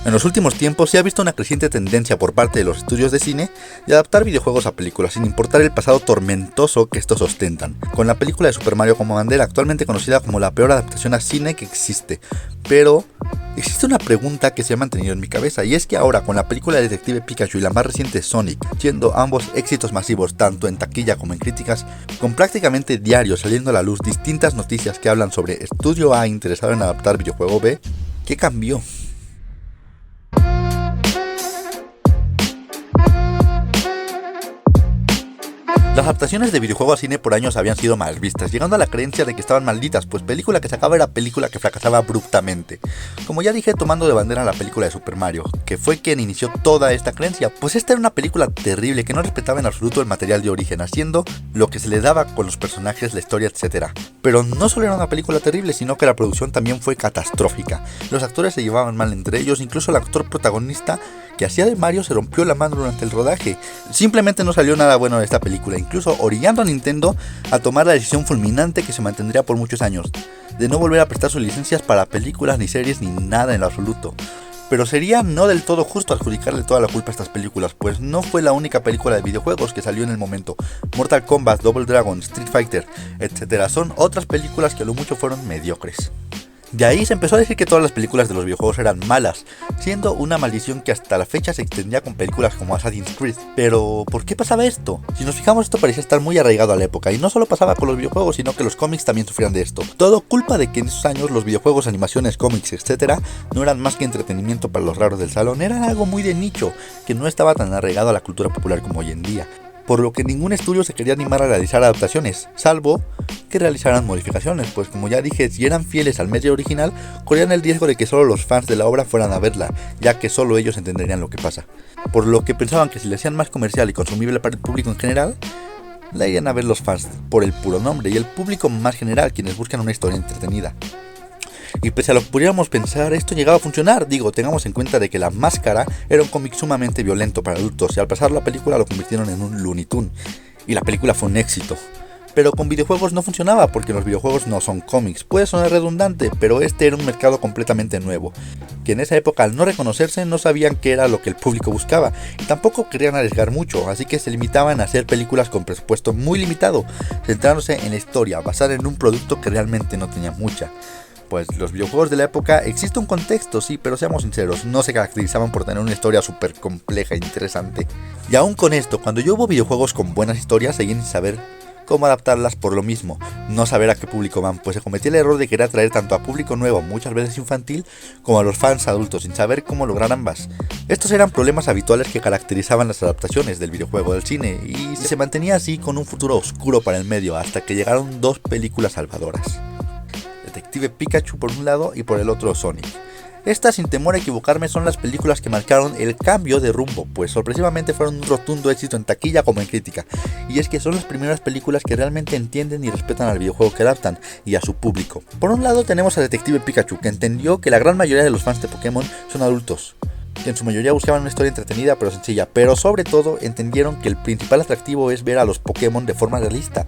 En los últimos tiempos se ha visto una creciente tendencia por parte de los estudios de cine de adaptar videojuegos a películas sin importar el pasado tormentoso que estos ostentan, con la película de Super Mario como bandera, actualmente conocida como la peor adaptación a cine que existe. Pero existe una pregunta que se ha mantenido en mi cabeza, y es que ahora con la película de Detective Pikachu y la más reciente Sonic, siendo ambos éxitos masivos tanto en taquilla como en críticas, con prácticamente diario saliendo a la luz distintas noticias que hablan sobre Estudio A interesado en adaptar videojuego B, ¿qué cambió? Las adaptaciones de videojuegos a cine por años habían sido mal vistas, llegando a la creencia de que estaban malditas, pues película que sacaba era película que fracasaba abruptamente. Como ya dije, tomando de bandera la película de Super Mario, que fue quien inició toda esta creencia, pues esta era una película terrible que no respetaba en absoluto el material de origen, haciendo lo que se le daba con los personajes, la historia, etc. Pero no solo era una película terrible, sino que la producción también fue catastrófica. Los actores se llevaban mal entre ellos, incluso el actor protagonista que hacía de Mario se rompió la mano durante el rodaje. Simplemente no salió nada bueno de esta película, incluso orillando a Nintendo a tomar la decisión fulminante que se mantendría por muchos años, de no volver a prestar sus licencias para películas ni series ni nada en lo absoluto. Pero sería no del todo justo adjudicarle toda la culpa a estas películas, pues no fue la única película de videojuegos que salió en el momento. Mortal Kombat, Double Dragon, Street Fighter, etc. son otras películas que a lo mucho fueron mediocres. De ahí se empezó a decir que todas las películas de los videojuegos eran malas, siendo una maldición que hasta la fecha se extendía con películas como Assassin's Creed. Pero, ¿por qué pasaba esto? Si nos fijamos, esto parecía estar muy arraigado a la época, y no solo pasaba con los videojuegos, sino que los cómics también sufrían de esto. Todo culpa de que en esos años los videojuegos, animaciones, cómics, etc. no eran más que entretenimiento para los raros del salón, eran algo muy de nicho, que no estaba tan arraigado a la cultura popular como hoy en día. Por lo que ningún estudio se quería animar a realizar adaptaciones, salvo que realizaran modificaciones, pues como ya dije, si eran fieles al medio original, corrían el riesgo de que solo los fans de la obra fueran a verla, ya que solo ellos entenderían lo que pasa. Por lo que pensaban que si le hacían más comercial y consumible para el público en general, la irían a ver los fans por el puro nombre, y el público más general, quienes buscan una historia entretenida. Y pese a lo que pudiéramos pensar, esto llegaba a funcionar. Tengamos en cuenta de que La Máscara era un cómic sumamente violento para adultos, y al pasar la película lo convirtieron en un Looney Tunes, y la película fue un éxito. Pero con videojuegos no funcionaba, porque los videojuegos no son cómics. Puede sonar redundante, pero este era un mercado completamente nuevo, que en esa época, al no reconocerse, no sabían qué era lo que el público buscaba, y tampoco querían arriesgar mucho, así que se limitaban a hacer películas con presupuesto muy limitado, centrándose en la historia, basada en un producto que realmente no tenía mucha. Pues los videojuegos de la época, existe un contexto, sí, pero seamos sinceros, no se caracterizaban por tener una historia súper compleja e interesante. Y aún con esto, cuando yo hubo videojuegos con buenas historias, seguían sin saber cómo adaptarlas por lo mismo, no saber a qué público van, pues se cometía el error de querer atraer tanto a público nuevo, muchas veces infantil, como a los fans adultos, sin saber cómo lograr ambas. Estos eran problemas habituales que caracterizaban las adaptaciones del videojuego del cine, y se mantenía así con un futuro oscuro para el medio, hasta que llegaron dos películas salvadoras: Detective Pikachu por un lado y por el otro Sonic. Estas, sin temor a equivocarme, son las películas que marcaron el cambio de rumbo, pues sorpresivamente fueron un rotundo éxito en taquilla como en crítica, y es que son las primeras películas que realmente entienden y respetan al videojuego que adaptan y a su público. Por un lado tenemos a Detective Pikachu, que entendió que la gran mayoría de los fans de Pokémon son adultos, que en su mayoría buscaban una historia entretenida pero sencilla, pero sobre todo entendieron que el principal atractivo es ver a los Pokémon de forma realista,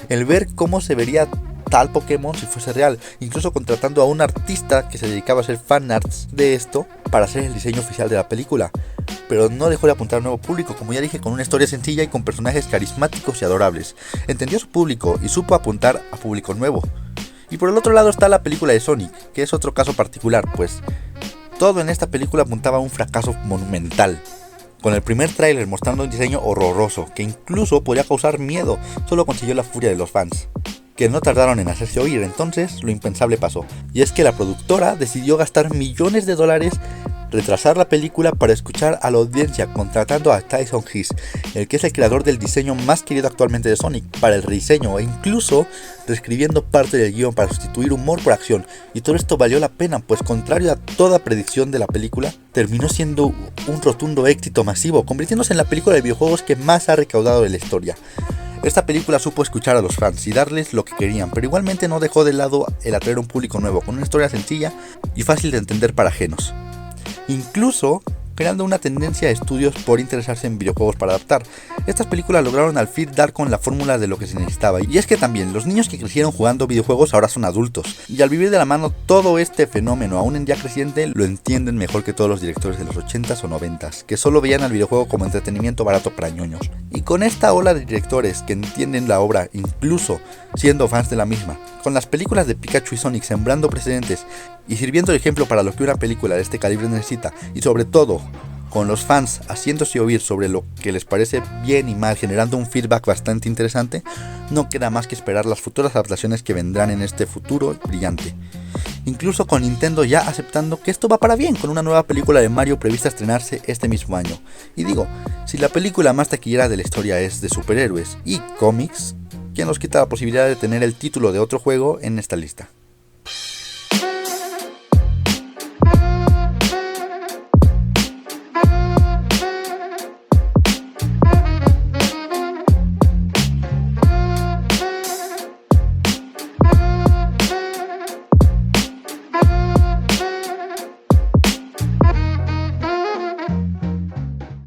el ver cómo se vería tal Pokémon si fuese real, incluso contratando a un artista que se dedicaba a hacer fanarts de esto para hacer el diseño oficial de la película. Pero no dejó de apuntar a un nuevo público, como ya dije, con una historia sencilla y con personajes carismáticos y adorables. Entendió a su público y supo apuntar a público nuevo. Y por el otro lado está la película de Sonic, que es otro caso particular, pues todo en esta película apuntaba a un fracaso monumental, con el primer tráiler mostrando un diseño horroroso, que incluso podría causar miedo, solo consiguió la furia de los fans, que no tardaron en hacerse oír. Entonces lo impensable pasó, y es que la productora decidió gastar millones de dólares, retrasar la película para escuchar a la audiencia, contratando a Tyson Hess, el que es el creador del diseño más querido actualmente de Sonic, para el rediseño, e incluso reescribiendo parte del guión para sustituir humor por acción. Y todo esto valió la pena, pues contrario a toda predicción de la película, terminó siendo un rotundo éxito masivo, convirtiéndose en la película de videojuegos que más ha recaudado de la historia. Esta película supo escuchar a los fans y darles lo que querían, pero igualmente no dejó de lado el atraer a un público nuevo, con una historia sencilla y fácil de entender para ajenos. Incluso creando una tendencia a estudios por interesarse en videojuegos para adaptar. Estas películas lograron al fin dar con la fórmula de lo que se necesitaba, y es que también los niños que crecieron jugando videojuegos ahora son adultos, y al vivir de la mano todo este fenómeno aún en día creciente, lo entienden mejor que todos los directores de los 80s o 90s, que solo veían al videojuego como entretenimiento barato para ñoños. Y con esta ola de directores que entienden la obra, incluso siendo fans de la misma, con las películas de Pikachu y Sonic sembrando precedentes y sirviendo de ejemplo para lo que una película de este calibre necesita, y sobre todo con los fans haciéndose oír sobre lo que les parece bien y mal, generando un feedback bastante interesante, no queda más que esperar las futuras adaptaciones que vendrán en este futuro brillante. Incluso con Nintendo ya aceptando que esto va para bien, con una nueva película de Mario prevista a estrenarse este mismo año. Y digo, si la película más taquillera de la historia es de superhéroes y cómics, ¿quién nos quita la posibilidad de tener el título de otro juego en esta lista?